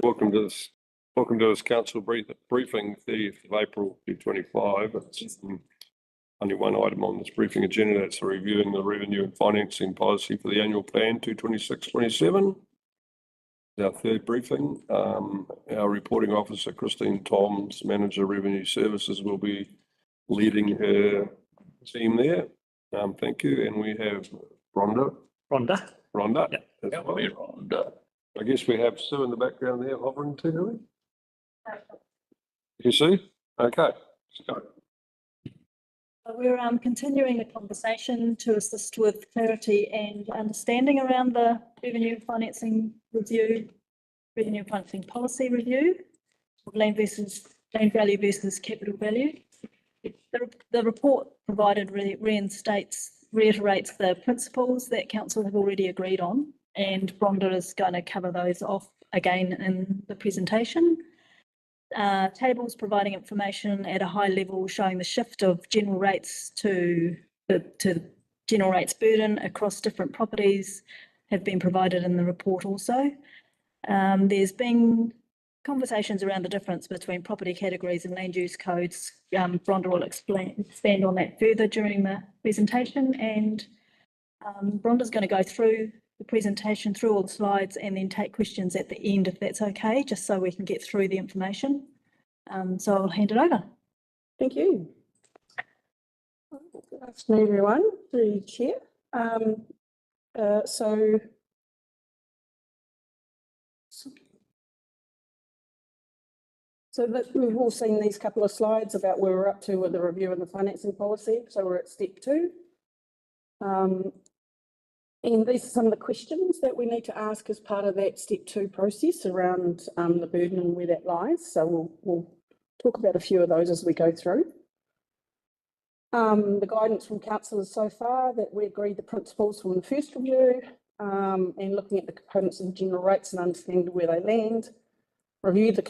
Welcome to this council briefing, 30th of April 2025. It's only one item on this briefing agenda. That's reviewing the revenue and financing policy for the annual plan 2026-27. Our third briefing. Our reporting officer, Christine Toms, Manager Revenue Services, will be leading her team there. Thank you. And we have Rhonda. Rhonda. Yep. Rhonda. I guess we have Sue in the background there hovering too, do we? You see? Okay, let's go. We're continuing the conversation to assist with clarity and understanding around the revenue financing review, revenue financing policy review of land value versus capital value. The report provided reiterates the principles that council have already agreed on, and Rhonda is going to cover those off again in the presentation. Tables providing information at a high level showing the shift of general rates to general rates burden across different properties have been provided in the report also. There's been conversations around the difference between property categories and land use codes. Rhonda will expand on that further during the presentation, and Rhonda's going to go through the presentation, through all the slides, and then take questions at the end if that's okay, just so we can get through the information. So I'll hand it over. Thank you. Good afternoon, everyone. Through the chair. So that we've all seen these couple of slides about where we're up to with the review of the financing policy. So we're at step 2. And these are some of the questions that we need to ask as part of that step 2 process around the burden and where that lies. So we'll talk about a few of those as we go through. The guidance from councillors so far that we agreed the principles from the first review and looking at the components of general rates and understanding where they land. Review the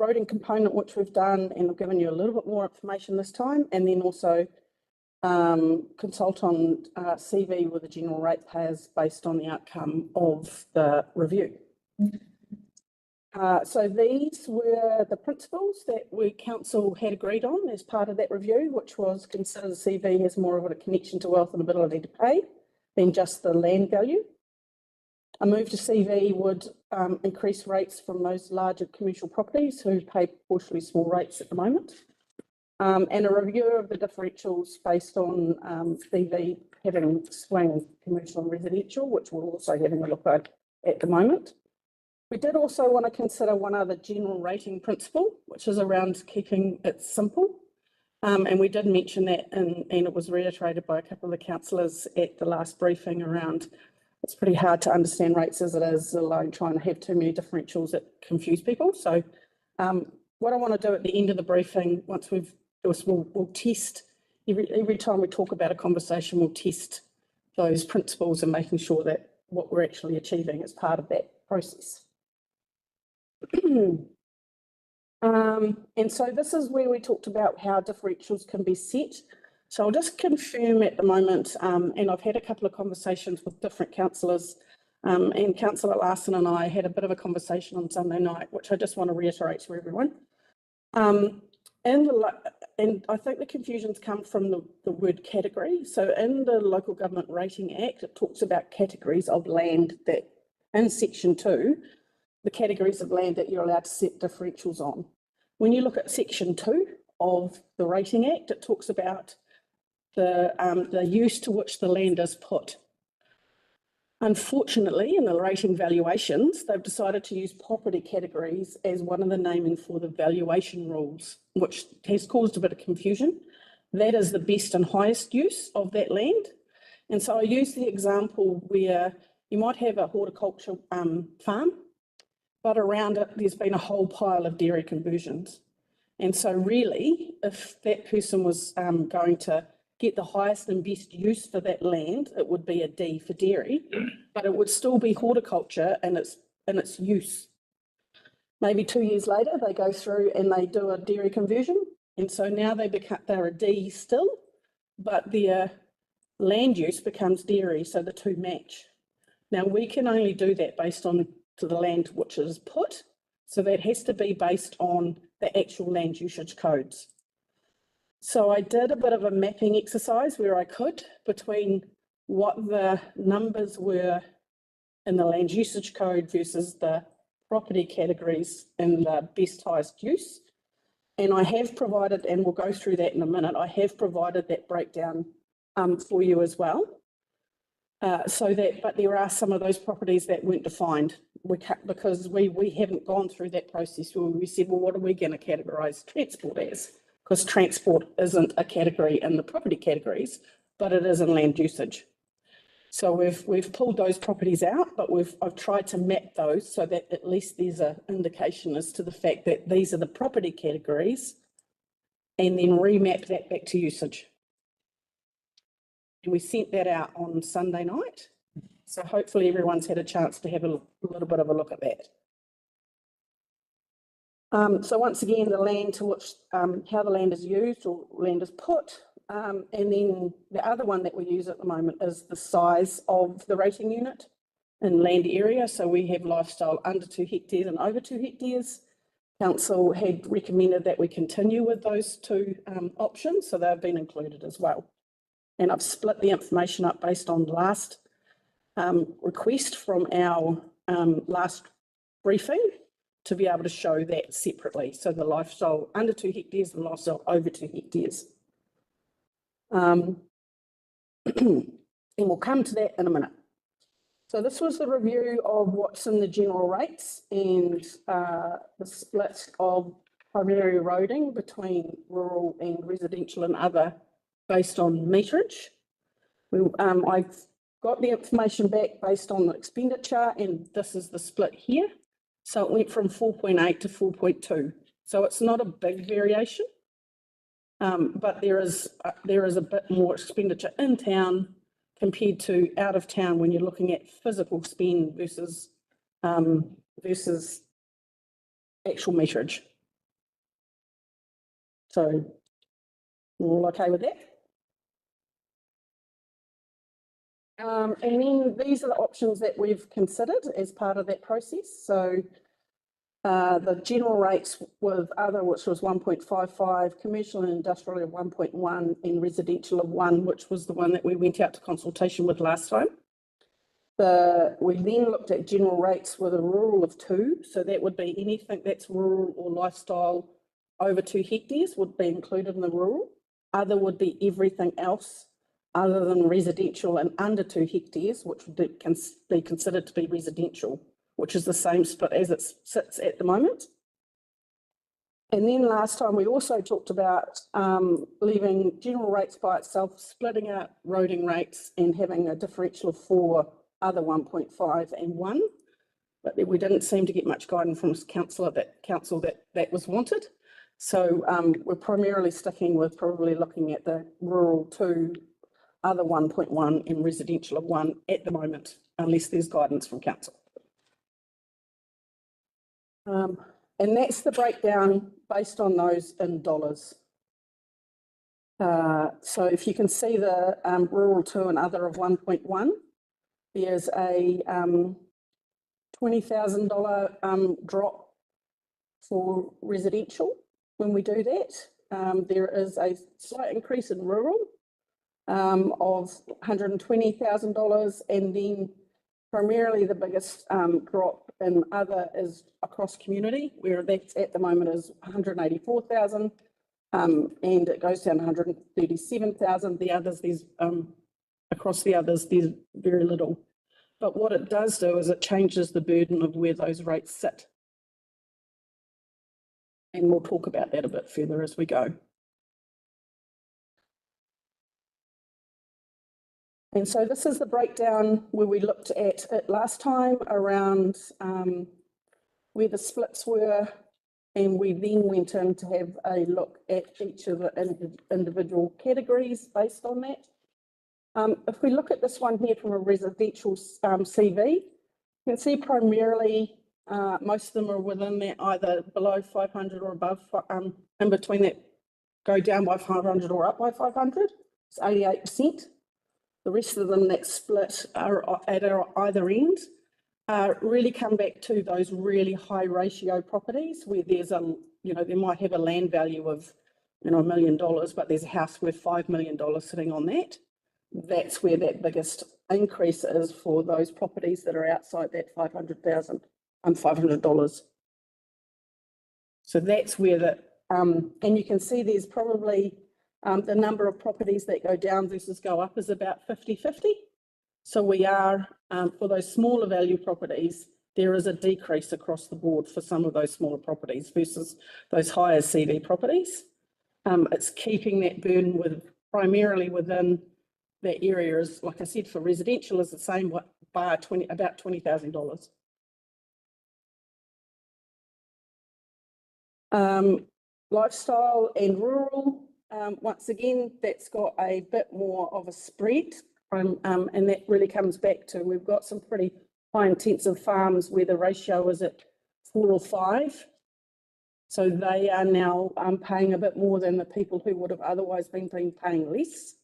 roading component, which we've done, and I've given you a little bit more information this time, and then also consult on CV with the general rate payers based on the outcome of the review. So these were the principles that council had agreed on as part of that review, which was consider the CV has more of a connection to wealth and ability to pay than just the land value. A move to CV would increase rates from those larger commercial properties who pay proportionally small rates at the moment. And a review of the differentials based on CV having swing commercial and residential, which we're also having a look at the moment. We did also want to consider one other general rating principle, which is around keeping it simple. And we did mention that, and it was reiterated by a couple of the councillors at the last briefing around it's pretty hard to understand rates as it is, alone trying to have too many differentials that confuse people. So what I want to do at the end of the briefing, once we'll test, every time we talk about a conversation, we'll test those principles and making sure that what we're actually achieving is part of that process. And so this is where we talked about how differentials can be set. So I'll just confirm at the moment, and I've had a couple of conversations with different councillors, and Councillor Larson and I had a bit of a conversation on Sunday night, which I just want to reiterate to everyone. And I think the confusions come from the word category. So in the Local Government Rating Act, it talks about categories of land that, in section 2, the categories of land that you're allowed to set differentials on. When you look at section 2 of the Rating Act, it talks about the use to which the land is put. Unfortunately, in the rating valuations, they've decided to use property categories as one of the naming for the valuation rules, which has caused a bit of confusion. That is the best and highest use of that land. And so I use the example where you might have a horticulture farm, but around it, there's been a whole pile of dairy conversions. And so really, if that person was going to get the highest and best use for that land, it would be a D for dairy, but it would still be horticulture in its use. Maybe 2 years later, they go through and they do a dairy conversion, and so now they're a D still, but their land use becomes dairy, so the two match. Now we can only do that based on to the land which is put. So that has to be based on the actual land usage codes. So I did a bit of a mapping exercise where I could between what the numbers were in the land usage code versus the property categories in the best highest use. And I have provided, and we'll go through that in a minute, I have provided that breakdown for you as well. But there are some of those properties that weren't defined because we haven't gone through that process where we said, well, what are we going to categorise transport as? Because transport isn't a category in the property categories, but it is in land usage. So we've pulled those properties out, but I've tried to map those so that at least there's an indication as to the fact that these are the property categories, and then remap that back to usage. And we sent that out on Sunday night. So hopefully everyone's had a chance to have a little bit of a look at that. So once again, the land to which, how the land is used or land is put. And then the other one that we use at the moment is the size of the rating unit in land area. So we have lifestyle under 2 hectares and over 2 hectares. Council had recommended that we continue with those two options, so they've been included as well. And I've split the information up based on last request from our last briefing to be able to show that separately. So the lifestyle under 2 hectares and lifestyle over 2 hectares. And we'll come to that in a minute. So this was the review of what's in the general rates and the split of primary roading between rural and residential and other based on meterage. I've got the information back based on the expenditure, and this is the split here. So it went from 4.8 to 4.2. So it's not a big variation. But there is a bit more expenditure in town compared to out of town when you're looking at physical spend versus actual meterage. So we're all okay with that? And then these are the options that we've considered as part of that process. So the general rates with other, which was 1.55, commercial and industrial of 1.1, and residential of 1, which was the one that we went out to consultation with last time. We then looked at general rates with a rural of 2, so that would be anything that's rural or lifestyle over 2 hectares would be included in the rural. Other would be everything else other than residential and under 2 hectares, which would be considered to be residential, which is the same split as it sits at the moment. And then last time we also talked about leaving general rates by itself, splitting out roading rates and having a differential of 4, other 1.5 and 1. But we didn't seem to get much guidance from council that was wanted. So we're primarily sticking with probably looking at the rural 2, other 1.1 and residential of 1 at the moment, unless there's guidance from council. And that's the breakdown based on those in dollars. So if you can see the rural 2 and other of 1.1, there's a $20,000 drop for residential when we do that. There is a slight increase in rural of $120,000, and then primarily the biggest drop in other is across community, where that's at the moment is 184,000, and it goes down 137,000. The others, there's across the others, there's very little. But what it does do is it changes the burden of where those rates sit. And we'll talk about that a bit further as we go. And so this is the breakdown where we looked at it last time around where the splits were, and we then went in to have a look at each of the individual categories based on that. If we look at this one here from a residential CV, you can see primarily most of them are within that, either below 500 or above, in between that, go down by 500 or up by 500. It's 88%. The rest of them that split are at either end. really come back to those really high ratio properties where there's they might have a land value of, $1 million, but there's a house worth $5 million sitting on that. That's where that biggest increase is for those properties that are outside that $500. So that's where and you can see there's probably the number of properties that go down versus go up is about 50-50. So we are, for those smaller value properties, there is a decrease across the board for some of those smaller properties versus those higher CV properties. It's keeping that burden primarily within that area, is, like I said, for residential is the same, bar about $20,000. Lifestyle and rural, once again, that's got a bit more of a spread, and that really comes back to, we've got some pretty high intensive farms where the ratio is at 4 or 5. So they are now paying a bit more than the people who would have otherwise been paying less.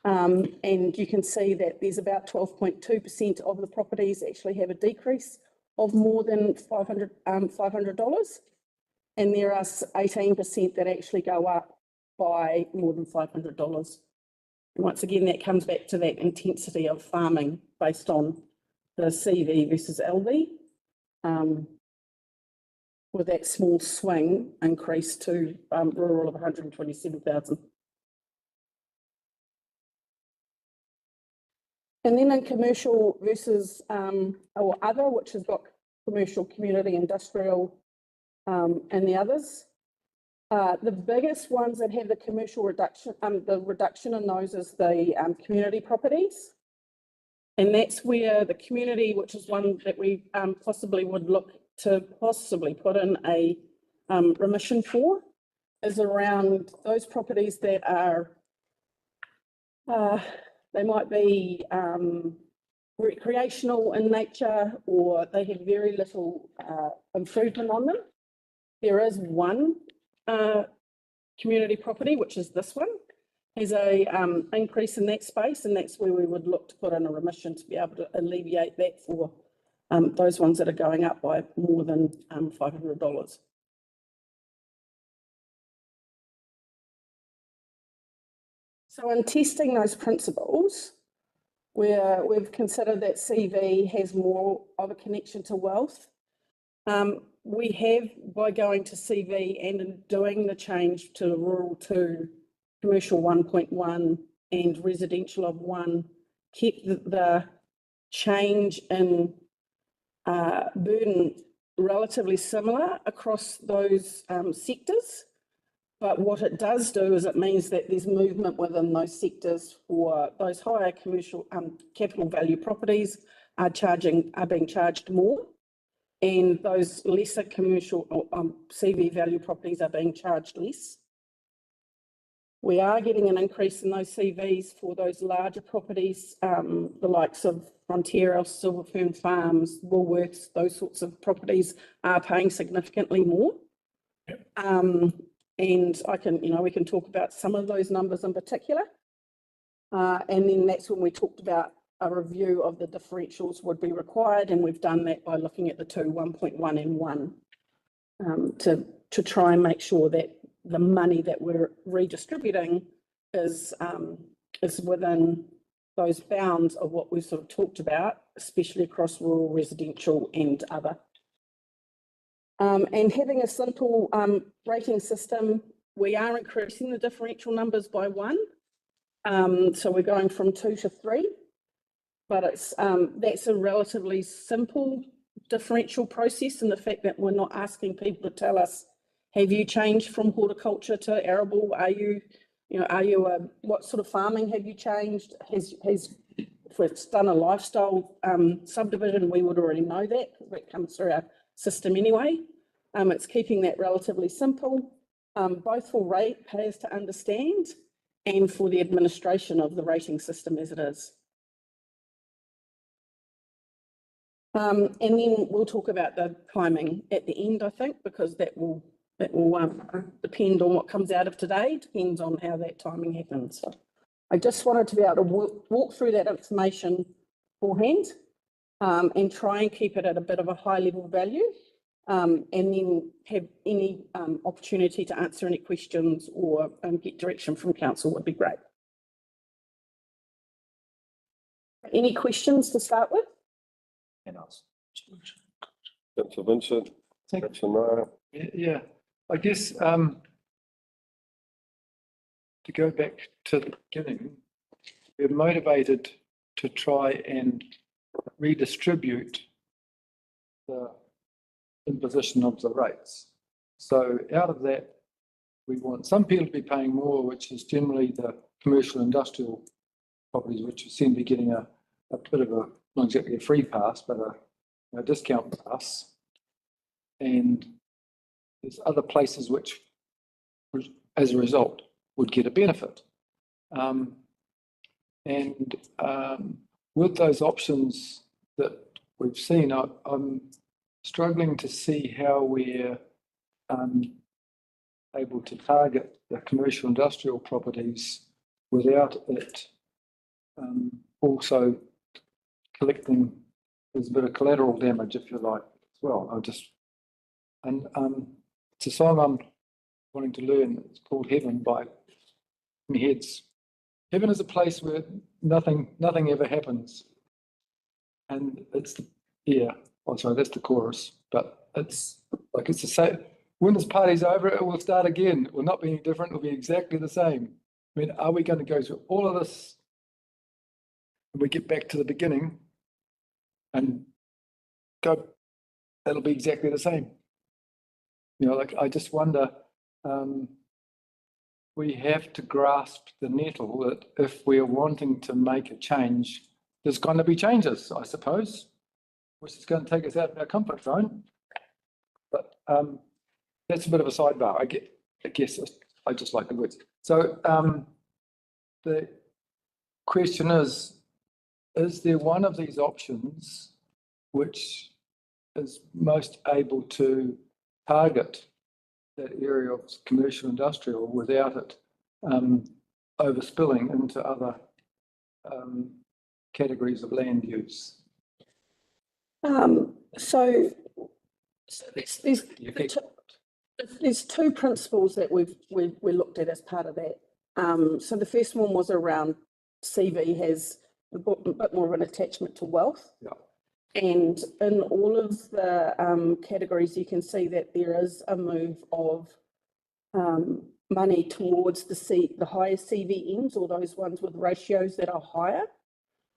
And you can see that there's about 12.2% of the properties actually have a decrease of more than $500. And there are 18% that actually go up by more than $500. And once again, that comes back to that intensity of farming based on the CV versus LV, with that small swing increase to rural of 127,000. And then in commercial versus or other, which has got commercial, community, industrial, and the others. The biggest ones that have the commercial reduction, the reduction in those is the community properties. And that's where the community, which is one that we possibly would look to possibly put in a remission for, is around those properties that are, they might be recreational in nature, or they have very little improvement on them. There is one community property, which is this one, has a increase in that space, and that's where we would look to put in a remission to be able to alleviate that for those ones that are going up by more than $500. So in testing those principles, where we've considered that CV has more of a connection to wealth, we have, by going to CV and in doing the change to rural 2, commercial 1.1 and residential of 1, kept the change in burden relatively similar across those sectors. But what it does do is it means that there's movement within those sectors for those higher commercial capital value properties are being charged more, and those lesser commercial CV value properties are being charged less. We are getting an increase in those CVs for those larger properties, the likes of Frontier, Silver Fern Farms, Woolworths, those sorts of properties are paying significantly more. And we can talk about some of those numbers in particular. And then that's when we talked about a review of the differentials would be required, and we've done that by looking at the 2, 1.1 and 1, to try and make sure that the money that we're redistributing is within those bounds of what we've sort of talked about, especially across rural, residential and other. And having a simple rating system, we are increasing the differential numbers by 1. So we're going from 2 to 3, but that's a relatively simple differential process, in the fact that we're not asking people to tell us, have you changed from horticulture to arable? What sort of farming have you changed? If it's done a lifestyle subdivision, we would already know that, because that comes through our system anyway. It's keeping that relatively simple, both for ratepayers to understand and for the administration of the rating system as it is. And then we'll talk about the timing at the end, I think, because that will depend on what comes out of today, depends on how that timing happens. So I just wanted to be able to walk through that information beforehand. and try and keep it at a bit of a high level value. And then have any opportunity to answer any questions or get direction from council would be great. Any questions to start with? Councillor Vincent, Councillor Nara. Yeah, I guess to go back to the beginning, we're motivated to try and redistribute the imposition of the rates. So out of that, we want some people to be paying more, which is generally the commercial industrial properties, which seem to be getting a bit of a, not exactly a free pass, but a discount pass. And there's other places which, as a result, would get a benefit. With those options that we've seen, I'm struggling to see how we're able to target the commercial industrial properties without it also collecting, there's a bit of collateral damage, if you like, as well. It's a song I'm wanting to learn. It's called Heaven by Heads. Heaven is a place where nothing ever happens. And it's that's the chorus, but it's like, it's the same. When this party's over, it will start again. It will not be any different. It will be exactly the same. I mean, are we going to go through all of this and we get back to the beginning and go, it'll be exactly the same? You know, like, I just wonder, we have to grasp the nettle that if we're wanting to make a change, there's going to be changes, I suppose, which is going to take us out of our comfort zone. But that's a bit of a sidebar. I guess I just like the words. So the question is there one of these options which is most able to target that area of commercial industrial without it overspilling into other categories of land use? So there's two principles that we looked at as part of that. So the first one was around CV has a bit more of an attachment to wealth. Yeah. And in all of the categories, you can see that there is a move of money towards the higher CVMs, or those ones with ratios that are higher.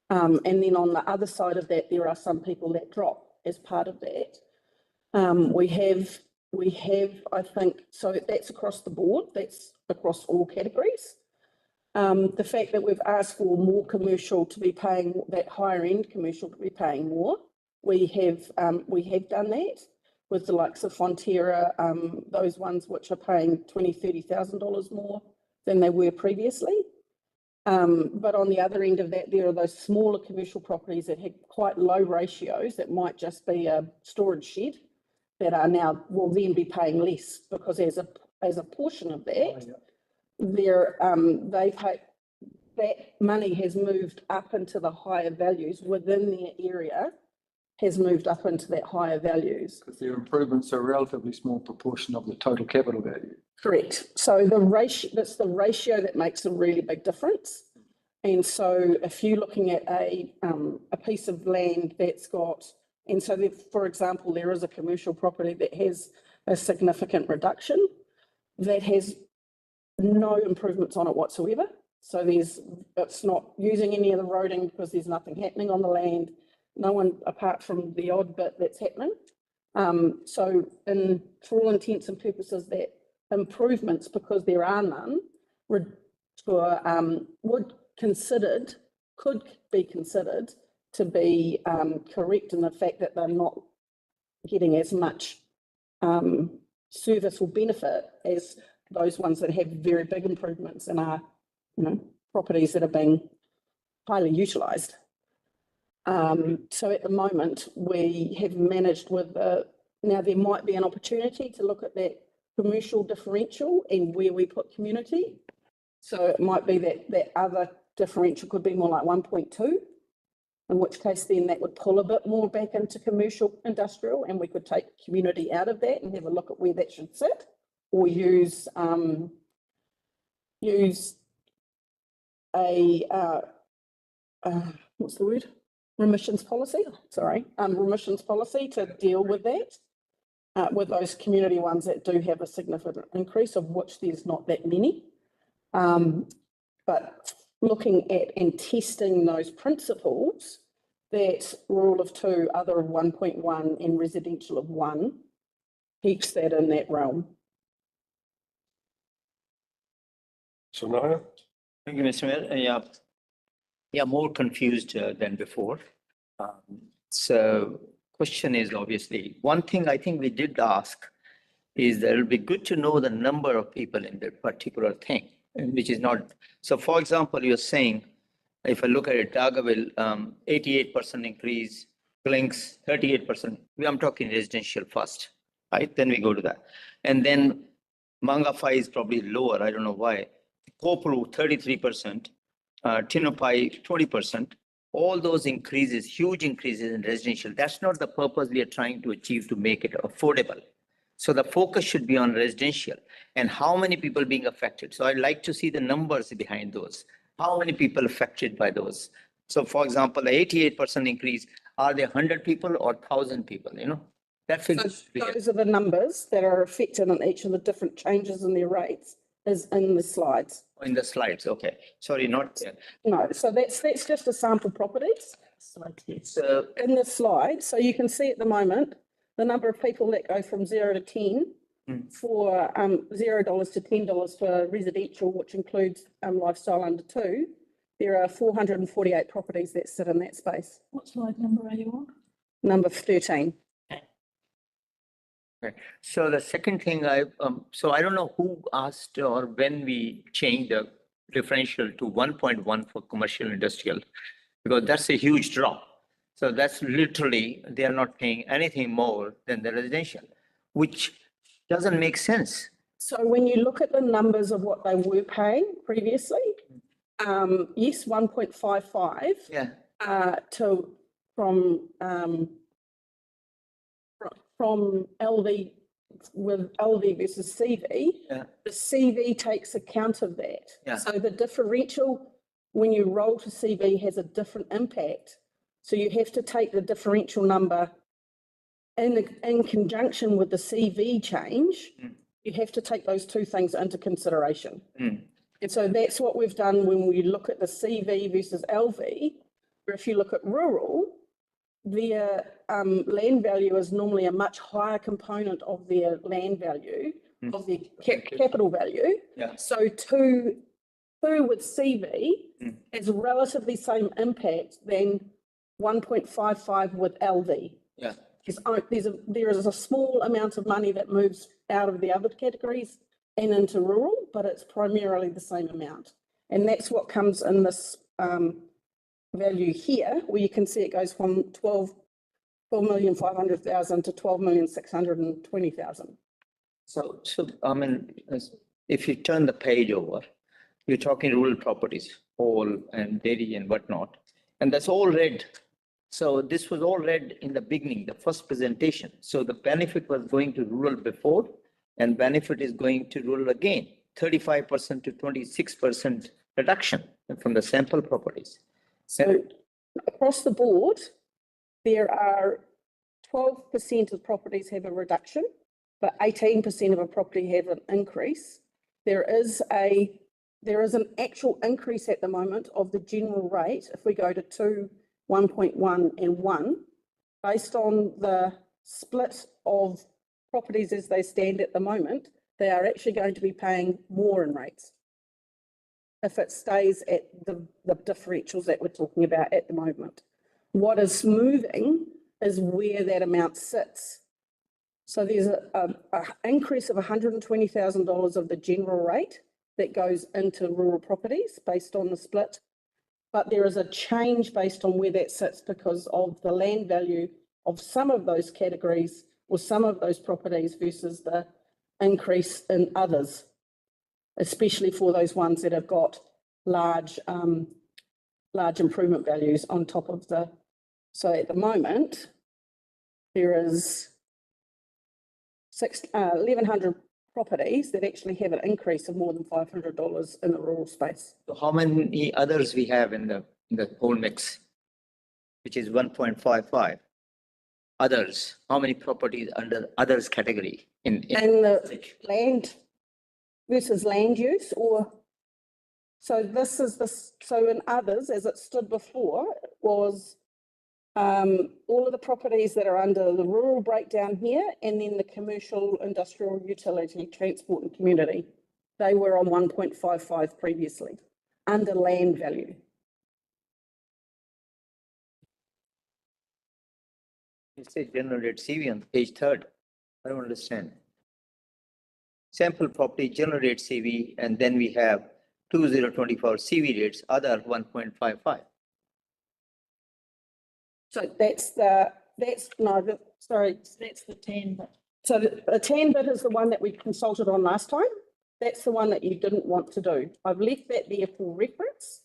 And then on the other side of that, there are some people that drop as part of that. We have, I think, so that's across the board, that's across all categories. The fact that we've asked for more commercial to be paying, that higher end commercial to be paying more, we have done that with the likes of Fonterra, those ones which are paying $20,000, $30,000 more than they were previously. But on the other end of that, there are those smaller commercial properties that had quite low ratios that might just be a storage shed that are now, will then be paying less, because as a portion of that, they pay, that money has moved up into the higher values within their area, has moved up into that higher values. Because their improvements are a relatively small proportion of the total capital value. Correct. So the ratio, that's the ratio that makes a really big difference. And so if you're looking at a piece of land that's got, and so for example, there is a commercial property that has a significant reduction that has no improvements on it whatsoever. So it's not using any of the roading because there's nothing happening on the land. No one apart from the odd bit that's happening. So for all intents and purposes, that improvements, because there are none, could be considered to be correct in the fact that they're not getting as much service or benefit as those ones that have very big improvements and are, properties that are being highly utilised. So at the moment, we have managed with now there might be an opportunity to look at that commercial differential and where we put community. So it might be that other differential could be more like 1.2. in which case then that would pull a bit more back into commercial industrial, and we could take community out of that and have a look at where that should sit, or use a what's the word? Remissions policy. Sorry, remissions policy to deal with that, with those community ones that do have a significant increase, of which there's not that many. But looking at and testing those principles, that rural of 2, other of 1.1 and residential of 1 keeps that in that realm. So Naya? Thank you, Mr. Mayor. Yeah, more confused than before. So question is obviously, one thing I think we did ask is that it'll be good to know the number of people in that particular thing, which is not, so for example, you're saying, if I look at it, Dargaville, 88% increase, Glenks, 38%. I'm talking residential first, right? Then we go to that. And then Mangawhai is probably lower, I don't know why. Kopru, 33%, Tinopai, 20%. All those increases, huge increases in residential. That's not the purpose we are trying to achieve to make it affordable. So the focus should be on residential and how many people being affected. So I'd like to see the numbers behind those. How many people affected by those? So for example, the 88% increase, are there 100 people or 1,000 people, you know? That figure. Those are the numbers that are affected in each of the different changes in their rates is in the slides. In the slides, okay. Sorry, not there. No, so that's just a sample properties So, in the slide. So you can see at the moment, the number of people that go from 0 to 10 for $0 to $10 for residential, which includes lifestyle under 2. There are 448 properties that sit in that space. What slide number are you on? Number 13. okay. So the second thing so I don't know who asked or when we changed the differential to 1.1 for commercial industrial, because that's a huge drop. So that's literally, they are not paying anything more than the residential, which doesn't make sense. So when you look at the numbers of what they were paying previously, yes, 1.55 Yeah. from LV with LV versus CV, Yeah. the CV takes account of that. Yeah. So the differential, when you roll to CV, has a different impact. So you have to take the differential number in conjunction with the CV change. You have to take those two things into consideration. And so that's what we've done when we look at the CV versus LV, where if you look at rural, their land value is normally a much higher component of their land value, of their capital value. Yeah. So two with CV has relatively same impact than 1.55 with LV. Yeah. There is a small amount of money that moves out of the other categories and into rural, but it's primarily the same amount. And that's what comes in this value here, where you can see it goes from 12,500,000 to 12,620,000. So I mean, if you turn the page over, you're talking rural properties, all and dairy and whatnot, and that's all red. So this was all red in the beginning, the first presentation. So the benefit was going to rural before, and benefit is going to rural again, 35% to 26% reduction from the sample properties. So across the board, there are 12% of properties have a reduction, but 18% of a property have an increase. There is an actual increase at the moment of the general rate, if we go to 2, 1.1 and 1, based on the split of properties as they stand at the moment, they are actually going to be paying more in rates if it stays at the differentials that we're talking about at the moment. What is moving is where that amount sits. So there's an increase of $120,000 of the general rate that goes into rural properties based on the split. But there is a change based on where that sits because of the land value of some of those categories or some of those properties versus the increase in others, especially for those ones that have got large improvement values on top of the So at the moment, there is 1,100 properties that actually have an increase of more than $500 in the rural space. So how many others we have in the whole mix? Which is 1.55. Others, how many properties under others category in? And the land versus land use, or, so this is this, so in others, as it stood before, was all of the properties that are under the rural breakdown here, and then the commercial, industrial, utility, transport and community. They were on 1.55 previously, under land value. It says generate CV on page 3rd. I don't understand. Sample property generate CV, and then we have 2024 CV rates, other 1.55. So that's sorry. That's the 10, but So the 10 bit is the one that we consulted on last time. That's the one that you didn't want to do. I've left that there for reference.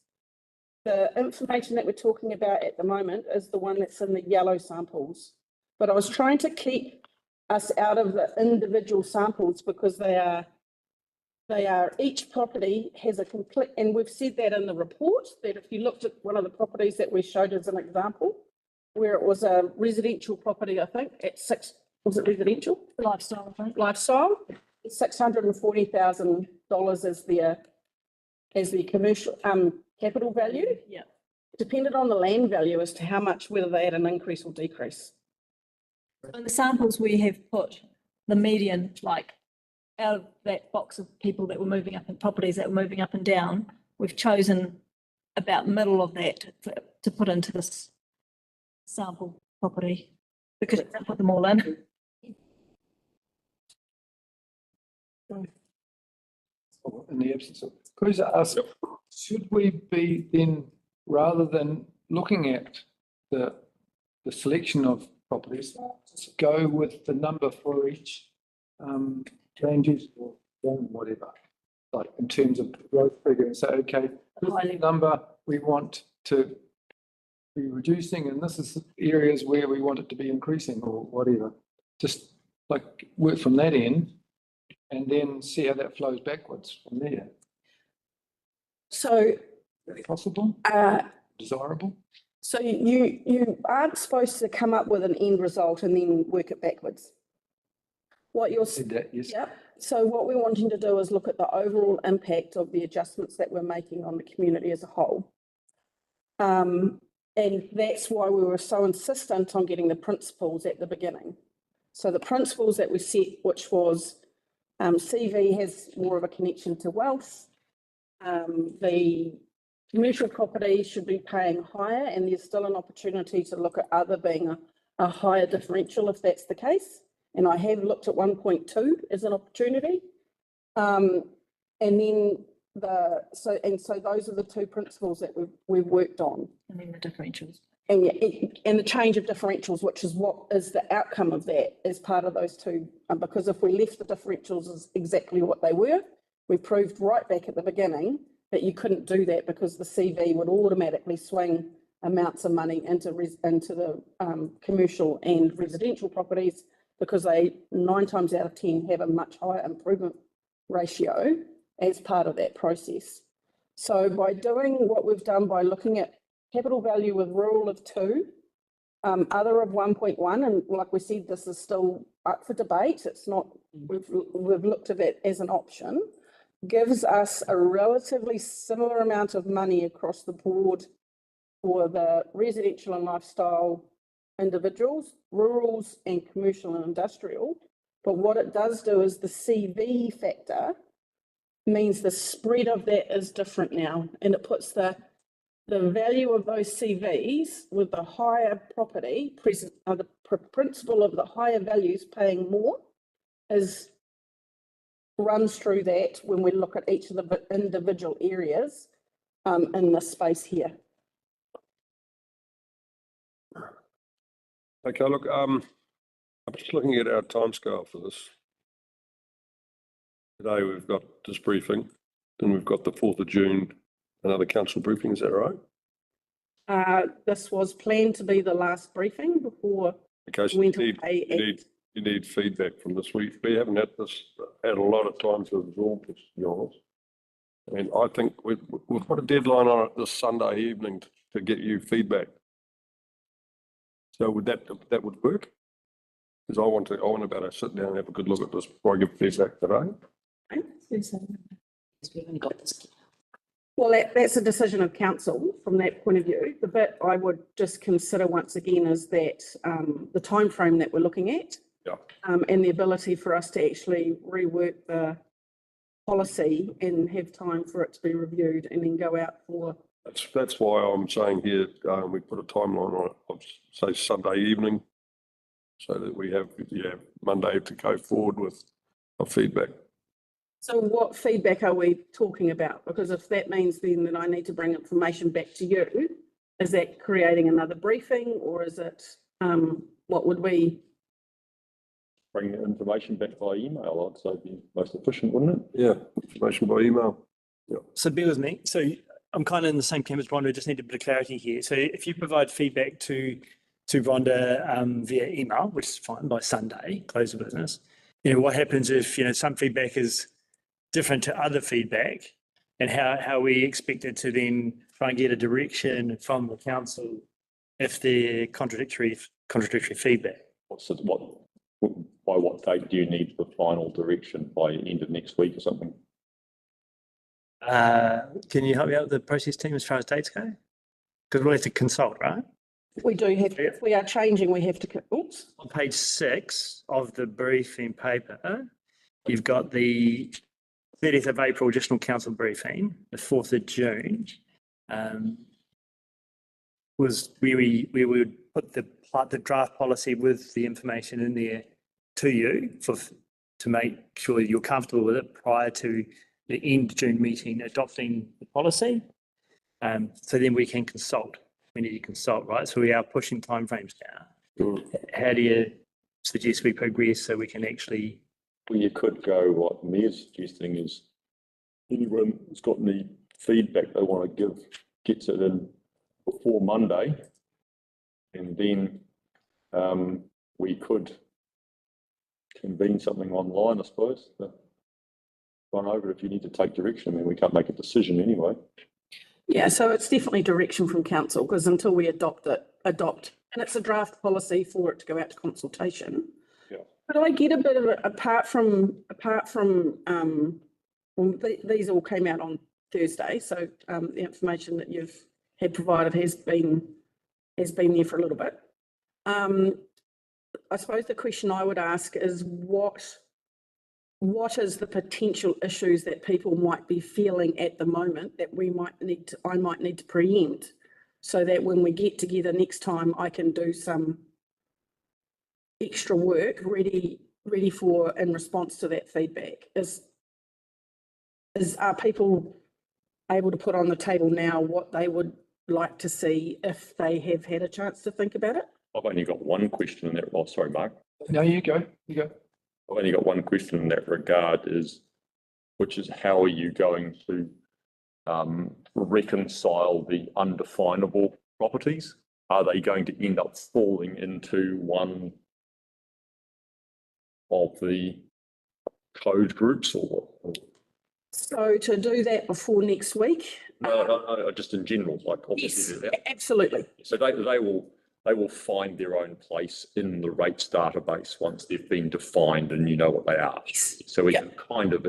The information that we're talking about at the moment is the one that's in the yellow samples. But I was trying to keep us out of the individual samples because they are, each property has a complete, and we've said that in the report, that if you looked at one of the properties that we showed as an example, where it was a residential property, I think, at was it residential? lifestyle, I think. Lifestyle, $640,000 as the commercial, capital value, Yeah. depended on the land value as to how much, whether they had an increase or decrease. In the samples we have put the median, like out of that box of people that were moving up and properties that were moving up and down, we've chosen about middle of that to put into this sample property because you can put them all in. In the absence of, could I ask, should we be then, rather than looking at the selection of properties, just go with the number for each land use or whatever, like in terms of growth figure, and say, okay, this is the number we want to be reducing, and this is the areas where we want it to be increasing or whatever. Just like work from that end and then see how that flows backwards from there. So, Is that possible? Desirable? so you aren't supposed to come up with an end result and then work it backwards. What you're, Said that, yes. yep. So what we're wanting to do is look at the overall impact of the adjustments that we're making on the community as a whole. And that's why we were so insistent on getting the principles at the beginning. So the principles that we set, which was CV has more of a connection to wealth. The commercial property should be paying higher, and there's still an opportunity to look at other being a higher differential if that's the case. And I have looked at 1.2 as an opportunity. And then so those are the two principles that we've worked on. And then the differentials. And yeah, and the change of differentials, which is what is the outcome of that as part of those two. Because if we left the differentials as exactly what they were, we proved right back at the beginning that you couldn't do that because the CV would automatically swing amounts of money into the commercial and residential properties because they 9 times out of 10 have a much higher improvement ratio as part of that process. So by doing what we've done by looking at capital value with rural of 2, other of 1.1, and like we said, this is still up for debate. It's not, we've looked at it as an option, gives us a relatively similar amount of money across the board for the residential and lifestyle individuals, rurals and commercial and industrial. But what it does do is the CV factor means the spread of that is different now, and it puts the value of those CVs with the higher property present, the principle of the higher values paying more runs through that when we look at each of the individual areas in this space here. Okay, look, I'm just looking at our timescale for this. Today we've got this briefing, then we've got the 4th of June, another council briefing, is that right? This was planned to be the last briefing before Okay, so we you went away. you need feedback from this week. We haven't had had a lot of time to absorb this, to be honest. And I think we've got a deadline on it this Sunday evening to get you feedback. So would that would work? Because I want to be able to sit down and have a good look at this before I give feedback today. We haven't got this. Well, that's a decision of council from that point of view. The bit I would just consider once again is that the timeframe that we're looking at. Yeah. And the ability for us to actually rework the policy and have time for it to be reviewed and then go out for. That's why I'm saying here, we put a timeline on it, of say Sunday evening, so that we have, Monday to go forward with a feedback. So what feedback are we talking about? Because if that means then that I need to bring information back to you, is that creating another briefing, or is it, what would we? Bring the information back by email, I'd say be most efficient, wouldn't it? Yeah, information by email. So bear with me. So I'm kind of in the same camp as Rhonda, just need a bit of clarity here. So if you provide feedback to Rhonda via email, which is fine, by Sunday, close of business, what happens if, some feedback is different to other feedback, and how we expect it to then try and get a direction from the council if they're contradictory feedback? By what date do you need the final direction? By end of next week or something? Can you help me out with the process team as far as dates go? Because we'll have to consult, right? We do have, if we are changing, we have to, oops. On page 6 of the briefing paper, you've got the 30th of April additional council briefing, the 4th of June, was where we would put the draft policy with the information in there to you to make sure you're comfortable with it prior to the end of June meeting adopting the policy. So then we can consult. We need to consult, right? So we are pushing timeframes down. How do you suggest we progress so we can actually? Well, you could go, what Mayor's suggesting is anyone who's got any feedback they want to give gets it in before Monday, and then we could convene something online, I suppose, to run over it if you need to take direction. I mean, we can't make a decision anyway. Yeah, so it's definitely direction from council, because until we adopt, and it's a draft policy for it to go out to consultation. Yeah. But I get a bit of it, apart from, these all came out on Thursday, so the information that you've had provided has been there for a little bit. I suppose the question I would ask is what is the potential issues that people might be feeling at the moment that I might need to preempt, so that when we get together next time, I can do some extra work ready for in response to that feedback. Are people able to put on the table now what they would like to see if they have had a chance to think about it? I've only got one question in that. Oh, sorry, Mark. No, you go. I've only got one question in that regard, which is how are you going to reconcile the undefinable properties? Are they going to end up falling into one of the code groups or what? So to do that before next week? No, just in general, like Yes, obviously. absolutely. So they will find their own place in the rates database once they've been defined and you know what they are. Yes. So we can kind of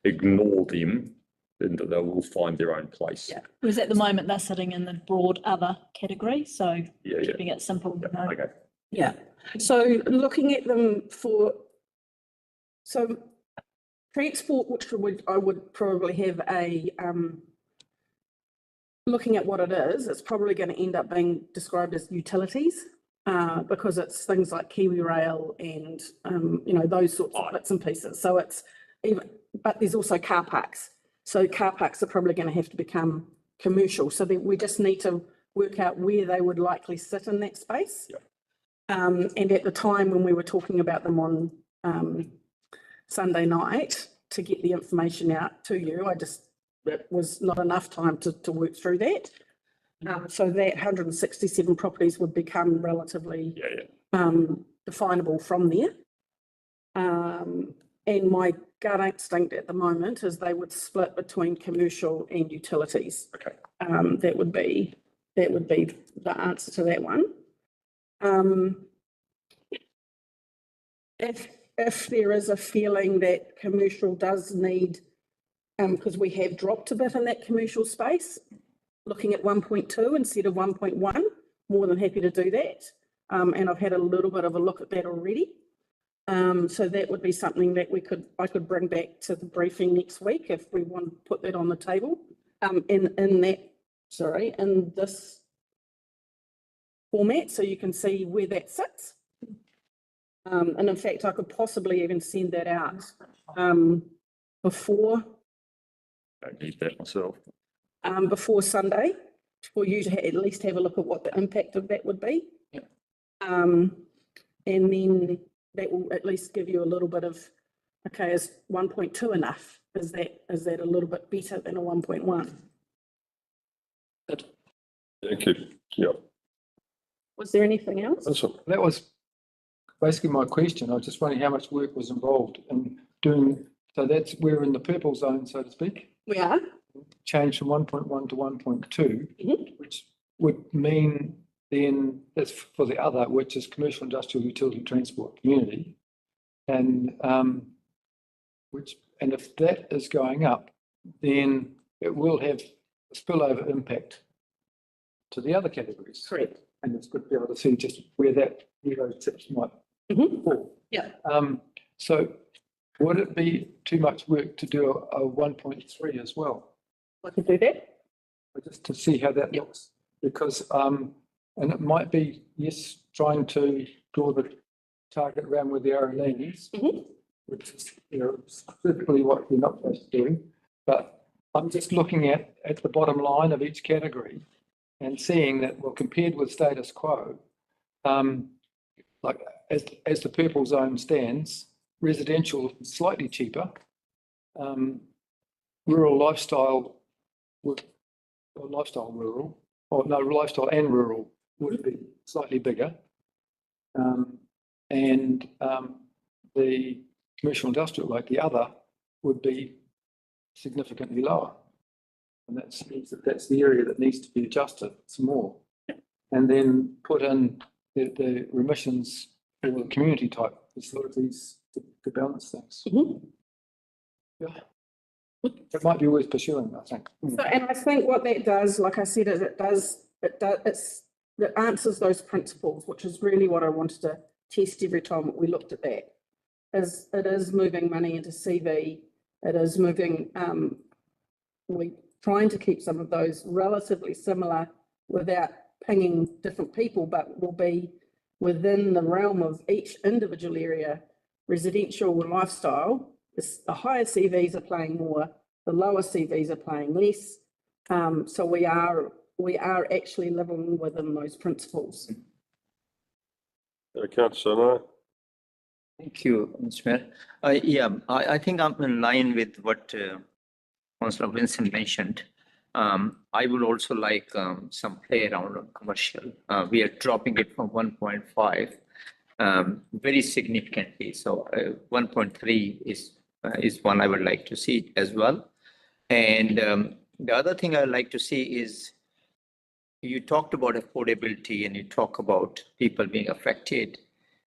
ignore them, and they will find their own place. Yeah. Because at the moment they're sitting in the broad other category, so Yeah. keeping it simple. Okay. Yeah. So looking at them so transport, which I would probably have looking at what it is, it's probably going to end up being described as utilities, because it's things like Kiwi Rail and, those sorts of bits and pieces. So it's but there's also car parks. So car parks are probably going to have to become commercial. So we just need to work out where they would likely sit in that space. Yeah. And at the time when we were talking about them on Sunday night to get the information out to you, it was not enough time to work through that. So that 167 properties would become relatively definable from there. And my gut instinct at the moment is they would split between commercial and utilities. Okay. That would be the answer to that one. If there is a feeling that commercial does need, because we have dropped a bit in that commercial space, looking at 1.2 instead of 1.1, more than happy to do that. And I've had a little bit of a look at that already. So that would be something that I could bring back to the briefing next week if we want to put that on the table. In this format, so you can see where that sits. And in fact, I could possibly even send that out before Don't need that myself. before Sunday, for you to at least have a look at what the impact of that would be. Yep. And then that will at least give you a little bit of, okay, is 1.2 enough? Is that a little bit better than a 1.1? Thank you. Yeah. Was there anything else? Awesome. That was basically my question. I was just wondering how much work was involved in doing, so we're in the purple zone, so to speak, We are. changed from 1.1 to 1.2, Mhm. which would mean then that's for the other, which is commercial, industrial, utility, transport, community. And if that is going up, then it will have a spillover impact to the other categories. Correct. And it's good to be able to see just where those tips might Mhm. fall. Yeah. So would it be too much work to do a 1.3 as well? I could do that. Just to see how that looks, because, and it might be, yes, trying to draw the target around where the arrow lands, Mhm. which is, specifically what you're not supposed to do. But I'm just looking at the bottom line of each category and seeing that, well, compared with status quo, like as the purple zone stands, residential is slightly cheaper. Rural lifestyle lifestyle and rural would be slightly bigger. And the commercial industrial, like the other, would be significantly lower. And that's the area that needs to be adjusted some more. And then put in the remissions for the community type facilities to balance things. Mhm. Yeah. It might be worth pursuing, I think. So, and I think what that does, like I said, is it answers those principles, which is really what I wanted to test every time we looked at that. It is moving money into CV. It is moving, we're trying to keep some of those relatively similar without pinging different people, but will be within the realm of each individual area. Residential and lifestyle, the higher CVs are playing more, the lower CVs are playing less. So we are actually living within those principles. Councillor Nara. Thank you, Mr. Mayor. I think I'm in line with what Councillor Vincent mentioned. I would also like some play around on commercial. We are dropping it from 1.5 very significantly. So 1.3 is one I would like to see as well. And the other thing I would like to see is you talked about affordability and you talk about people being affected.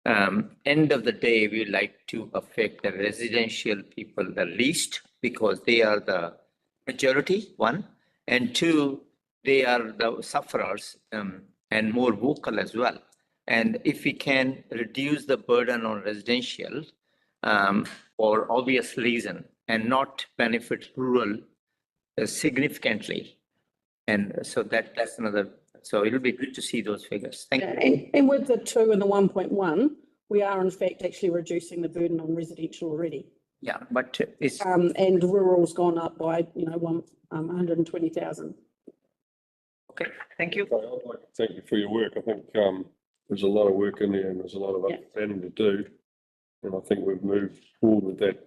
End of the day, we like to affect the residential people the least because they are the majority, one, and two, they are the sufferers and more vocal as well. And if we can reduce the burden on residential for obvious reason and not benefit rural significantly, and so that's another. So it'll be good to see those figures. Thank you. And with the 2 and the 1.1, we are in fact actually reducing the burden on residential already. Yeah, but it's And rural's gone up by 120,000. okay. Thank you. I'd like to thank you for your work. I think there's a lot of work in there and there's a lot of understanding to do. And I think we've moved forward with that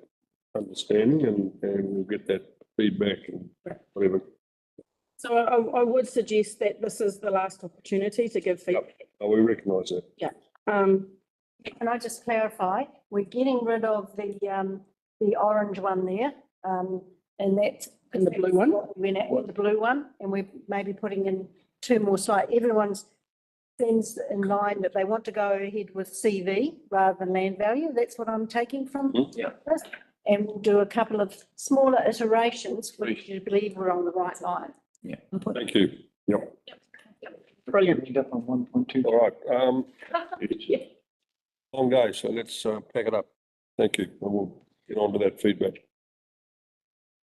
understanding and we'll get that feedback and whatever So I would suggest that this is the last opportunity to give feedback. Oh, we recognise that. Can I just clarify? We're getting rid of the orange one there, and that's. And the blue one? What we went at with the blue one, and we're maybe putting in two more slides. Everyone's seems in line that they want to go ahead with CV rather than land value. That's what I'm taking from this. And we'll do a couple of smaller iterations, which you believe we're on the right line. Yeah. Thank you. Yep. Brilliant. Up on 1.2. All right, long day, so let's pack it up. Thank you. And we'll get on to that feedback.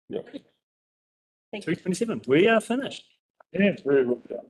Yeah. Thank you. 3:27, we are finished. Yeah, very well done.